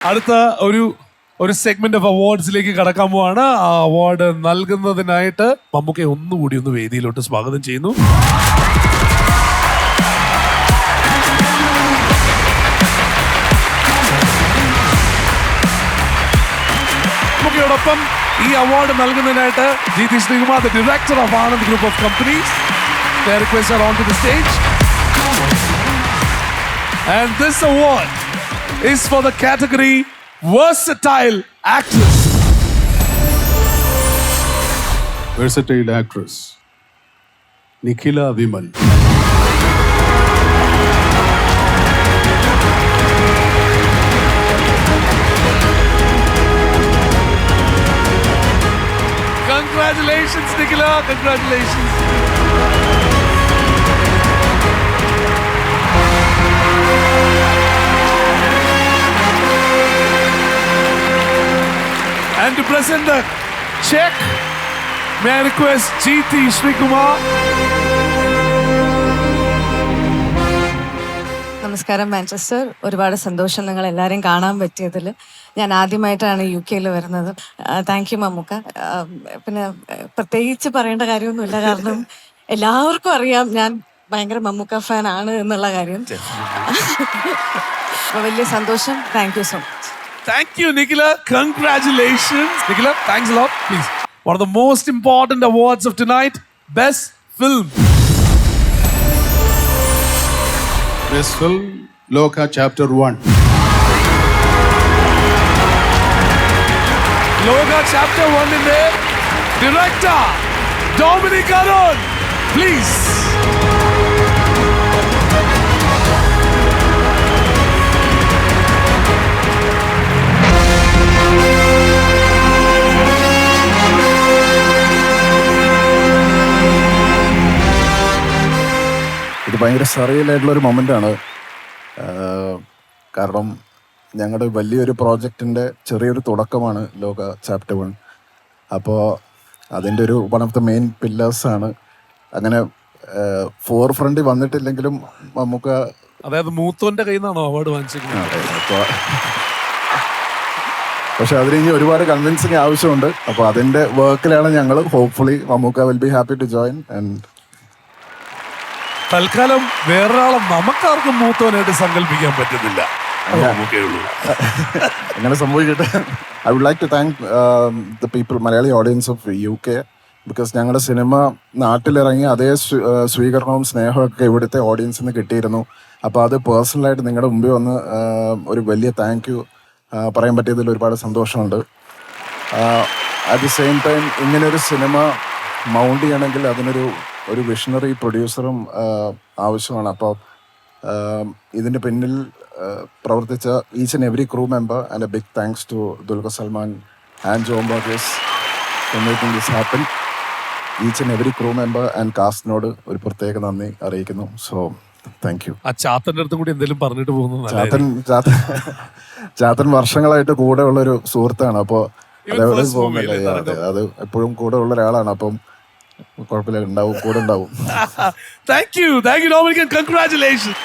അടുത്ത ഒരു segment of അവാർഡ്സിലേക്ക് കടക്കാൻ പോവാണ്. ആ അവാർഡ് നൽകുന്നതിനായിട്ട് മമ്മൂക്കയെ ഒന്നുകൂടി ഒന്ന് വേദിയിലോട്ട് സ്വാഗതം ചെയ്യുന്നു. മമ്മൂക്കയോടൊപ്പം ഈ award നൽകുന്നതിനായിട്ട് GT Srikumar, the director of Anand Group of Companies, their requests are onto the stage. And this award is for the category Versatile Actress. Versatile Actress, Nikhila Vimal. Congratulations, Nikhila. Congratulations. And to present the check, may I request GT Srikumar. നമസ്കാരം Manchester. ഒരുപാട് സന്തോഷം നിങ്ങൾ എല്ലാവരെയും കാണാൻ പറ്റിയതിൽ. ഞാൻ ആദ്യമായിട്ടാണ് UK വരുന്നത്. Thank you Mammukka. പിന്നെ പ്രത്യേകിച്ച് പറയേണ്ട കാര്യമൊന്നുമില്ല, കാരണം എല്ലാവർക്കും അറിയാം ഞാൻ ഭയങ്കര മമ്മൂക്ക ഫാൻ ആണ് എന്നുള്ള കാര്യം. അപ്പോൾ വലിയ സന്തോഷം. Thank you so much. Thank you, Nikhila. Congratulations. Nikhila, thanks a lot. Please. One of the most important awards of tonight, Best Film. Best Film, Loka Chapter 1. Loka Chapter 1 in there. Director, Dominic Arun. Please. ഇത് ഭയങ്കര സറിയലായിട്ടുള്ളൊരു മൊമെൻ്റാണ്. കാരണം ഞങ്ങളുടെ വലിയൊരു പ്രോജക്റ്റിൻ്റെ ചെറിയൊരു തുടക്കമാണ് ലോക chapter 1. അപ്പോൾ അതിൻ്റെ ഒരു വൺ ഓഫ് ദ മെയിൻ പില്ലേഴ്സാണ്. അങ്ങനെ ഫോർ ഫ്രണ്ടിൽ വന്നിട്ടില്ലെങ്കിലും നമുക്ക്, അതായത് മൂത്തോന്റെ കയ്യിൽ നിന്നാണോ അവാർഡ് വാങ്ങിച്ചിരിക്കുന്നത്? അപ്പോൾ പക്ഷെ അതിന് ഇനി ഒരുപാട് കൺവിൻസിങ് ആവശ്യമുണ്ട്. അപ്പോൾ അതിൻ്റെ വർക്കിലാണ് ഞങ്ങൾ. Hopefully Mammukka will be happy to join. And തൽക്കാലം വേറൊരാളെ നമുക്കാർക്കും മൂത്തവനായിട്ട് സങ്കല്പിക്കാൻ പറ്റുന്നില്ല. അങ്ങനെ സംഭവിക്കട്ടെ. I would like to thank the people, Malayali audience of UK, because ഞങ്ങളുടെ സിനിമ നാട്ടിലിറങ്ങി അതേ സ്വീകരണവും സ്നേഹമൊക്കെ ഇവിടുത്തെ ഓഡിയൻസിന് കിട്ടിയിരുന്നു. അപ്പോൾ അത് പേഴ്സണലായിട്ട് നിങ്ങളുടെ മുമ്പിൽ വന്ന് ഒരു വലിയ താങ്ക് യു പറയാൻ പറ്റിയതിൽ ഒരുപാട് സന്തോഷമുണ്ട്. അറ്റ് ദി സെയിം ടൈം ഇങ്ങനൊരു സിനിമ മൗണ്ട് ചെയ്യണമെങ്കിൽ അതിനൊരു വിഷണറി പ്രൊഡ്യൂസറും ആവശ്യമാണ്. അപ്പോൾ ഇതിൻ്റെ പിന്നിൽ പ്രവർത്തിച്ച each and every crew member and a big thanks to Dulquer Salmaan and John Burgess for making this happen. Each and every crew member and കാസ്റ്റിനോട് ഒരു പ്രത്യേക നന്ദി അറിയിക്കുന്നു. So thank you. ആ ചാത്തൻ്റെ അടുത്തും കൂടി എന്തെങ്കിലും പറഞ്ഞിട്ട് പോകുന്നു. ചാത്തൻ വർഷങ്ങളായിട്ട് കൂടെ ഉള്ളൊരു സുഹൃത്താണ്. അപ്പോൾ അതെവിടെ പോകുന്നില്ല, അത് എപ്പോഴും കൂടെ ഉള്ള ഒരാളാണ്. അപ്പം കുഴപ്പമില്ല, ഉണ്ടാവും, കൂടെ ഉണ്ടാവും. Thank you, Dominic, and congratulations.